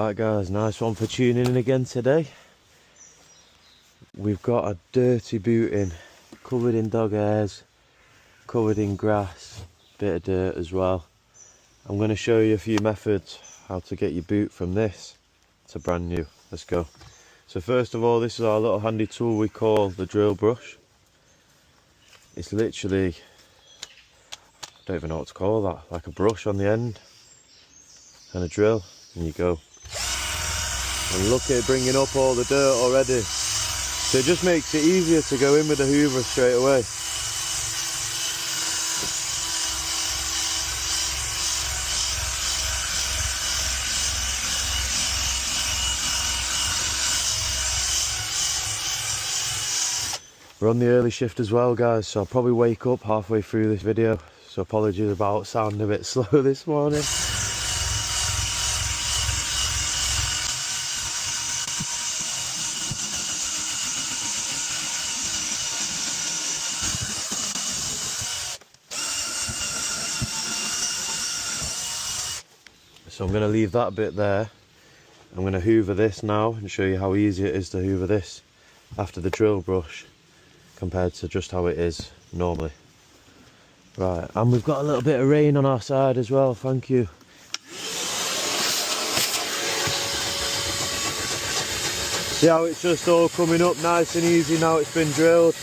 Right guys, nice one for tuning in again today. We've got a dirty boot in, covered in dog hairs, covered in grass, bit of dirt as well. I'm going to show you a few methods how to get your boot from this to brand new. Let's go. So first of all, this is our little handy tool we call the drill brush. It's literally, I don't even know what to call that, like a brush on the end and a drill, and you go. And look at it bringing up all the dirt already. So it just makes it easier to go in with the hoover straight away. We're on the early shift as well guys, so I'll probably wake up halfway through this video. So apologies about sounding a bit slow this morning. So I'm going to leave that bit there. I'm going to hoover this now and show you how easy it is to hoover this after the drill brush compared to just how it is normally. Right, and we've got a little bit of rain on our side as well, thank you. See how it's just all coming up nice and easy now it's been drilled.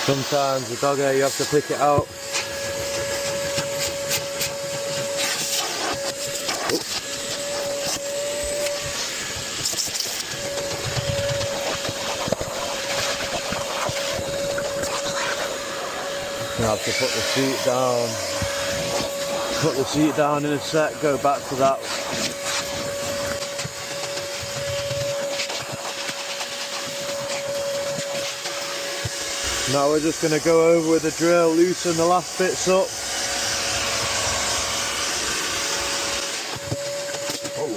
Sometimes the dog hair you have to pick it out. You have to put the seat down. Put the seat down in a sec, go back to that. Now we're just going to go over with the drill, loosen the last bits up. Oh.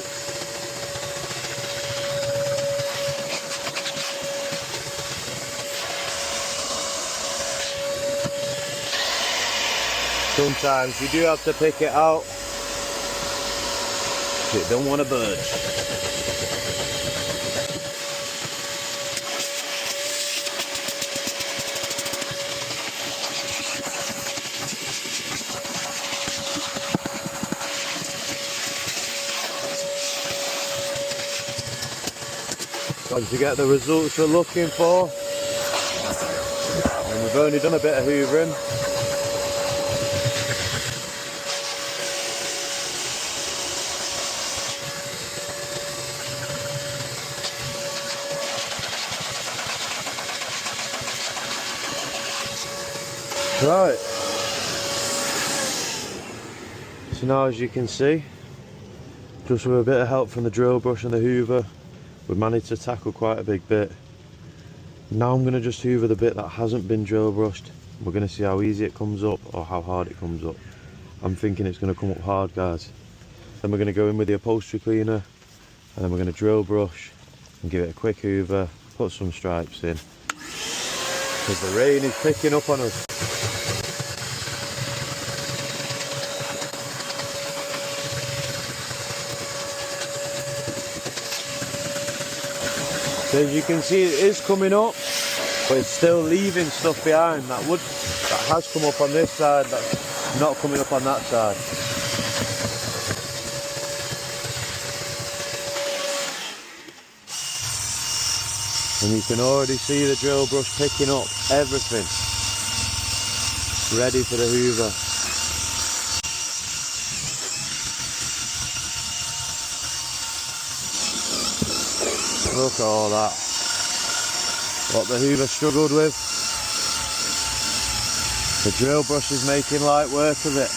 Sometimes you do have to pick it out. You don't want to budge. To get the results we're looking for, and we've only done a bit of hoovering. Right, so now as you can see, just with a bit of help from the drill brush and the hoover, we've managed to tackle quite a big bit. Now I'm going to just hoover the bit that hasn't been drill brushed. We're going to see how easy it comes up or how hard it comes up. I'm thinking it's going to come up hard guys. Then we're going to go in with the upholstery cleaner, and then we're going to drill brush and give it a quick hoover, put some stripes in. Because the rain is picking up on us. So as you can see, it is coming up, but it's still leaving stuff behind that has come up on this side, that's not coming up on that side. And you can already see the drill brush picking up everything, ready for the hoover. Look at all that. What the hoover struggled with, the drill brush is making light work of it.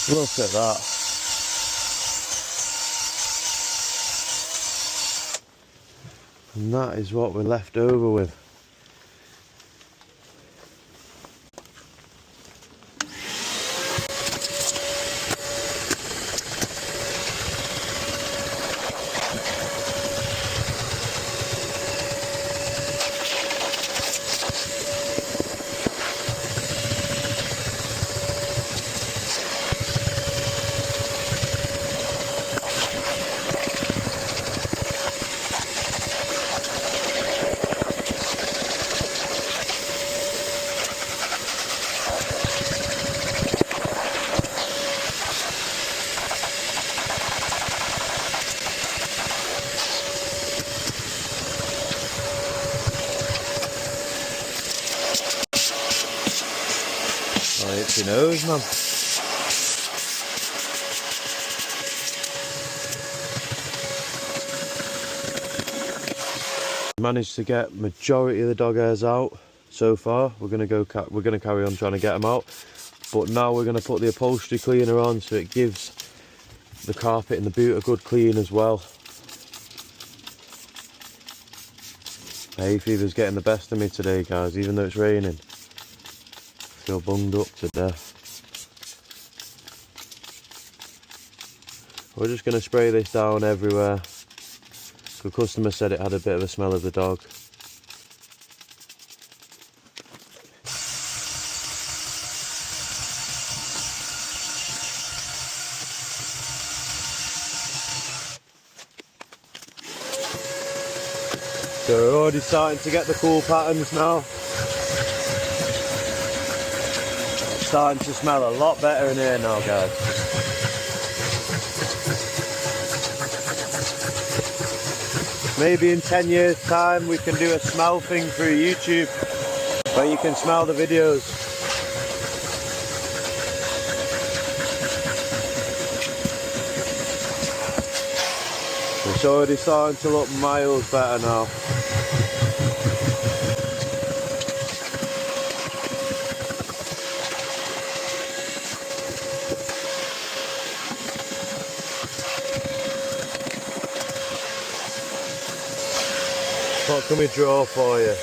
Look at that. And that is what we're left over with. Oh, it's your nose, man. Managed to get majority of the dog hairs out so far. We're gonna carry on trying to get them out, but now we're gonna put the upholstery cleaner on so it gives the carpet and the boot a good clean as well. Hay fever's getting the best of me today, guys, even though it's raining. I feel bunged up to death. We're just going to spray this down everywhere. The customer said it had a bit of a smell of the dog. So we're already starting to get the cool patterns now. It's starting to smell a lot better in here now, guys. Maybe in 10 years time we can do a smell thing through YouTube where you can smell the videos. It's already starting to look miles better now. What can we draw for you?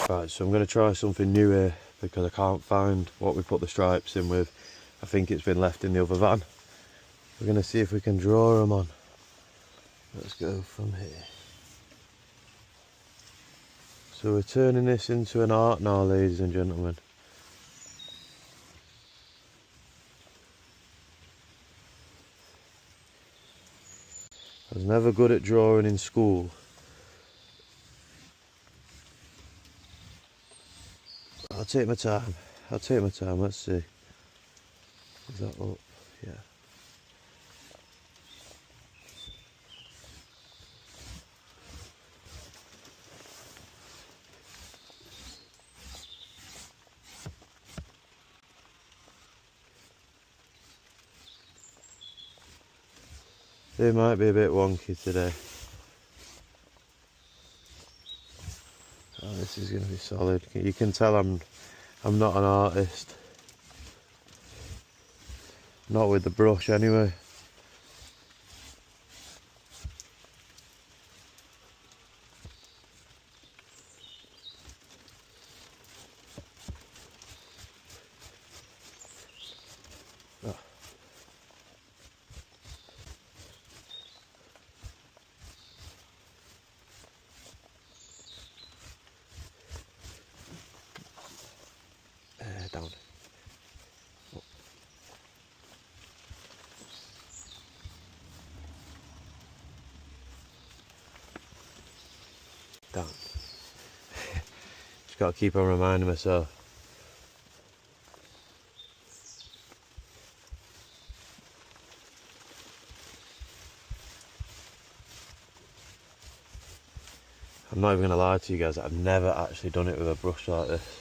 Right, so I'm going to try something new here because I can't find what we put the stripes in with. I think it's been left in the other van. We're going to see if we can draw them on. Let's go from here. So we're turning this into an art now, ladies and gentlemen. I was never good at drawing in school. I'll take my time. Let's see. Is that up? Yeah. They might be a bit wonky today. Oh, this is going to be solid. You can tell I'm not an artist. Not with the brush anyway. Oh. Down. Oh. Down. Just got to keep on reminding myself. I'm not even going to lie to you guys, I've never actually done it with a brush like this.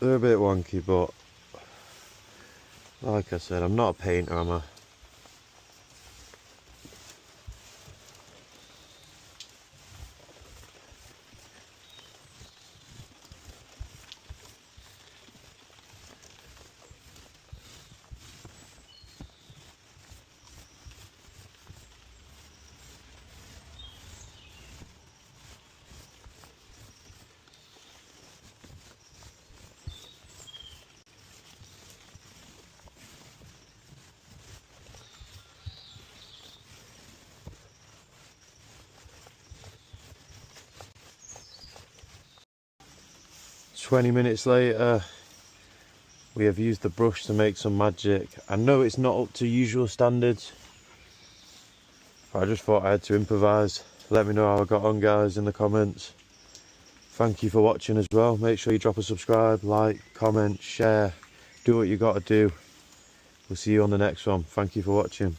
They're a bit wonky, but like I said, I'm not a painter, am I? 20 minutes later, we have used the brush to make some magic. I know it's not up to usual standards, but I just thought I had to improvise. Let me know how I got on, guys, in the comments. Thank you for watching as well. Make sure you drop a subscribe, like, comment, share, do what you got to do. We'll see you on the next one. Thank you for watching.